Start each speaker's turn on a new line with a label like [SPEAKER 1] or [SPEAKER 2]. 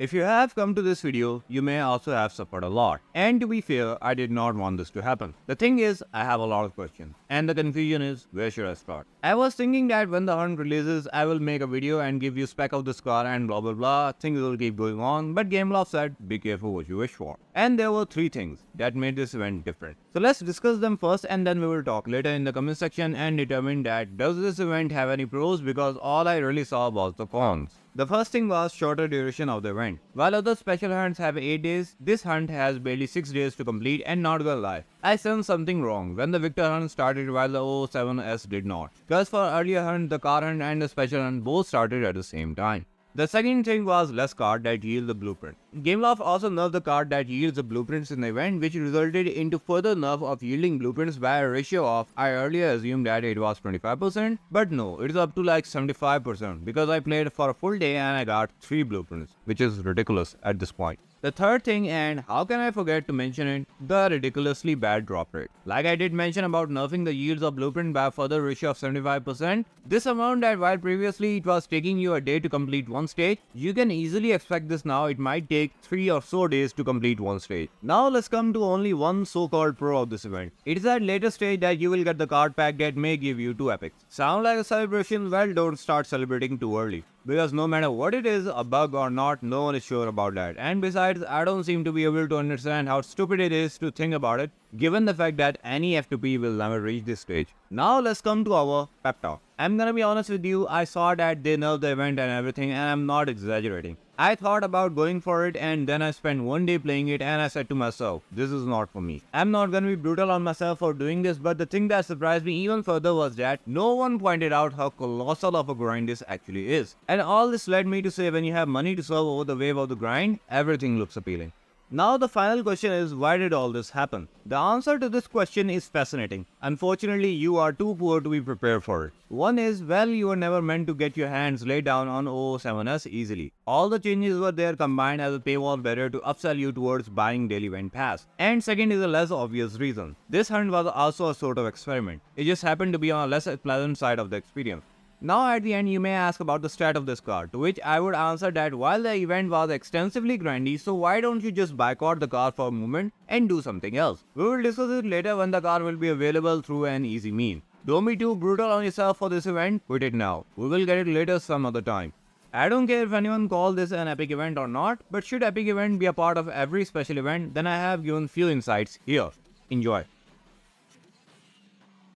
[SPEAKER 1] If you have come to this video, you may also have suffered a lot. And to be fair, I did not want this to happen. The thing is, I have a lot of questions. And the confusion is, where should I start? I was thinking that when the hunt releases, I will make a video and give you spec of this car and blah blah blah, things will keep going on, but Gameloft said, be careful what you wish for. And there were 3 things that made this event different. So let's discuss them first and then we will talk later in the comment section and determine that does this event have any pros, because all I really saw was the cons. The first thing was shorter duration of the event. While other special hunts have 8 days, this hunt has barely 6 days to complete, and not gonna lie, I sensed something wrong when the Victor hunt started while the 007S did not. Cause for earlier hunt, the car hunt and the special hunt both started at the same time. The second thing was less card that yield the blueprint. Gameloft also nerfed the card that yields the blueprints in the event, which resulted into further nerf of yielding blueprints by a ratio of, I earlier assumed that it was 25%, but no, it is up to like 75% because I played for a full day and I got 3 blueprints, which is ridiculous at this point. The third thing, and how can I forget to mention it, the ridiculously bad drop rate. Like I did mention about nerfing the yields of blueprint by a further ratio of 75%, this amount that while previously it was taking you a day to complete one stage, you can easily expect this now it might take 3 or so days to complete one stage. Now let's come to only one so-called pro of this event. It is at later stage that you will get the card pack that may give you 2 epics. Sound like a celebration? Well, don't start celebrating too early. Because no matter what it is, a bug or not, no one is sure about that. And besides, I don't seem to be able to understand how stupid it is to think about it, given the fact that any F2P will never reach this stage. Now let's come to our pep talk. I'm gonna be honest with you, I saw that they nerfed the event and everything, and I'm not exaggerating. I thought about going for it and then I spent one day playing it and I said to myself, this is not for me. I'm not gonna be brutal on myself for doing this, but the thing that surprised me even further was that no one pointed out how colossal of a grind this actually is. And all this led me to say, when you have money to serve over the wave of the grind, everything looks appealing. Now the final question is, why did all this happen? The answer to this question is fascinating. Unfortunately, you are too poor to be prepared for it. One is, well, you were never meant to get your hands laid down on 007S easily. All the changes were there combined as a paywall barrier to upsell you towards buying daily event pass. And second is a less obvious reason. This hunt was also a sort of experiment. It just happened to be on a less pleasant side of the experience. Now at the end you may ask about the stat of this car, to which I would answer that while the event was extensively grindy, so why don't you just boycott the car for a moment and do something else? We will discuss it later when the car will be available through an easy mean. Don't be too brutal on yourself for this event, quit it now. We will get it later some other time. I don't care if anyone calls this an epic event or not, but should epic event be a part of every special event, then I have given few insights here. Enjoy.